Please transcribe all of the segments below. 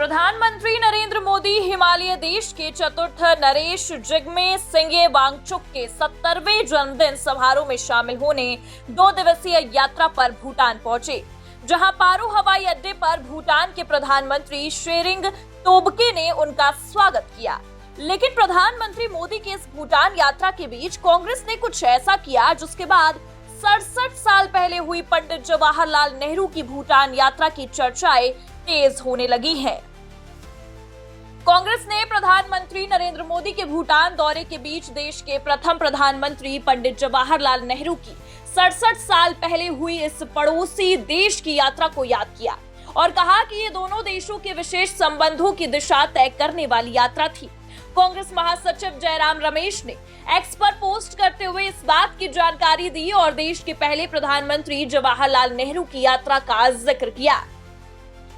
प्रधानमंत्री नरेंद्र मोदी हिमालय देश के चतुर्थ नरेश जिग्मे सिंगे वांगचुक के 70वें जन्मदिन समारोह में शामिल होने 2 दिवसीय यात्रा पर भूटान पहुंचे, जहां पारो हवाई अड्डे पर भूटान के प्रधानमंत्री शेरिंग तोब्गे ने उनका स्वागत किया। लेकिन प्रधानमंत्री मोदी की इस भूटान यात्रा के बीच कांग्रेस ने कुछ ऐसा किया जिसके बाद 67 साल पहले हुई पंडित जवाहरलाल नेहरू की भूटान यात्रा की चर्चाएं तेज होने लगी हैं। कांग्रेस ने प्रधानमंत्री नरेंद्र मोदी के भूटान दौरे के बीच देश के प्रथम प्रधानमंत्री पंडित जवाहरलाल नेहरू की 67 साल पहले हुई इस पड़ोसी देश की यात्रा को याद किया और कहा कि ये दोनों देशों के विशेष संबंधों की दिशा तय करने वाली यात्रा थी। कांग्रेस महासचिव जयराम रमेश ने एक्स पर पोस्ट करते हुए इस बात की जानकारी दी और देश के पहले प्रधानमंत्री जवाहरलाल नेहरू की यात्रा का जिक्र किया।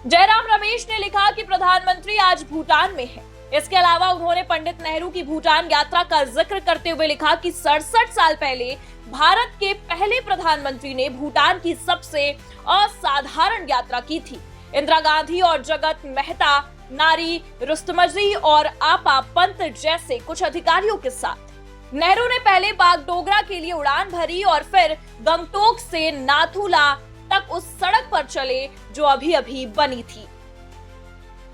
जयराम रमेश ने लिखा कि प्रधानमंत्री आज भूटान में हैं। इसके अलावा उन्होंने पंडित नेहरू की भूटान यात्रा का जिक्र करते हुए लिखा कि 67 साल पहले भारत के पहले प्रधानमंत्री ने भूटान की सबसे असाधारण यात्रा की थी। इंदिरा गांधी और जगत मेहता, नारी रुस्तमजी और आपा पंत जैसे कुछ अधिकारियों के साथ नेहरू ने पहले बागडोगरा के लिए उड़ान भरी और फिर गंगटोक से नाथुला तक उस सड़क पर चले जो अभी अभी बनी थी।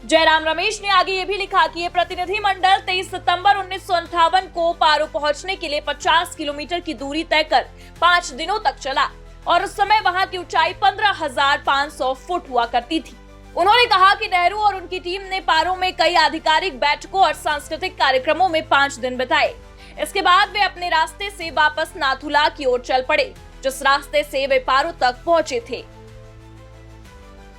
जयराम रमेश ने आगे ये भी लिखा कि ये प्रतिनिधि मंडल 23 सितंबर 1958 को पारो पहुंचने के लिए 50 किलोमीटर की दूरी तय कर 5 दिनों तक चला और उस समय वहां की ऊंचाई 15,500 फुट हुआ करती थी। उन्होंने कहा कि नेहरू और उनकी टीम ने पारो में कई आधिकारिक बैठकों और सांस्कृतिक कार्यक्रमों में 5 दिन बिताए। इसके बाद वे अपने रास्ते से वापस नाथुला की ओर चल पड़े, जिस रास्ते से वे पारो तक पहुंचे थे।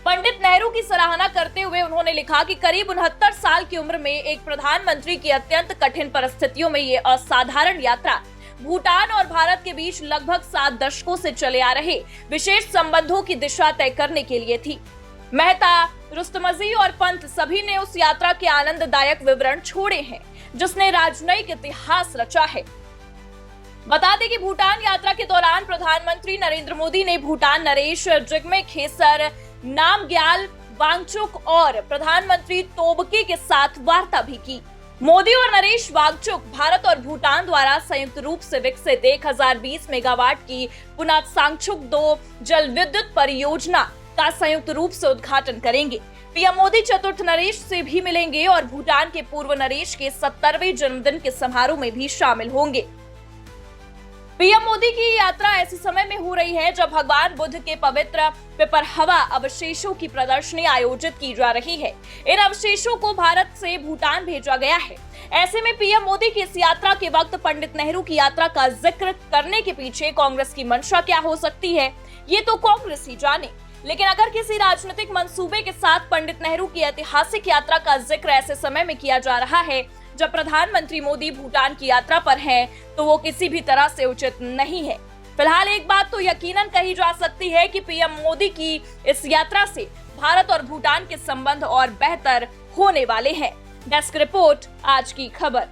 पंडित नेहरू की सराहना करते हुए उन्होंने लिखा कि करीब 69 साल की उम्र में एक प्रधानमंत्री की अत्यंत कठिन परिस्थितियों में ये असाधारण यात्रा भूटान और भारत के बीच लगभग 7 दशकों से चले आ रहे विशेष संबंधों की दिशा तय करने के लिए थी। मेहता, रुस्तमजी और पंत सभी ने उस यात्रा के आनंददायक विवरण छोड़े हैं जिसने राजनयिक इतिहास रचा है। बता दें कि भूटान यात्रा के दौरान प्रधानमंत्री नरेंद्र मोदी ने भूटान नरेश जिग्मे खेसर नामग्याल वांगचुक और प्रधानमंत्री तोब्गे के साथ वार्ता भी की। मोदी और नरेश वांगचुक भारत और भूटान द्वारा संयुक्त रूप से विकसित 1020 मेगावाट की पुनातसांगचुक 2 जल विद्युत परियोजना का संयुक्त रूप से उद्घाटन करेंगे। पीएम मोदी चतुर्थ नरेश से भी मिलेंगे और भूटान के पूर्व नरेश के 70वें जन्मदिन के समारोह में भी शामिल होंगे। पीएम मोदी की यात्रा ऐसे समय में हो रही है जब भगवान बुद्ध के पवित्र पिपरहवा अवशेषों की प्रदर्शनी आयोजित की जा रही है। इन अवशेषों को भारत से भूटान भेजा गया है। ऐसे में पीएम मोदी की इस यात्रा के वक्त पंडित नेहरू की यात्रा का जिक्र करने के पीछे कांग्रेस की मंशा क्या हो सकती है, ये तो कांग्रेस ही जाने। लेकिन अगर किसी राजनीतिक मंसूबे के साथ पंडित नेहरू की ऐतिहासिक यात्रा का जिक्र ऐसे समय में किया जा रहा है जब प्रधानमंत्री मोदी भूटान की यात्रा पर हैं, तो वो किसी भी तरह से उचित नहीं है। फिलहाल एक बात तो यकीनन कही जा सकती है कि पीएम मोदी की इस यात्रा से भारत और भूटान के संबंध और बेहतर होने वाले हैं। डेस्क रिपोर्ट, आज की खबर।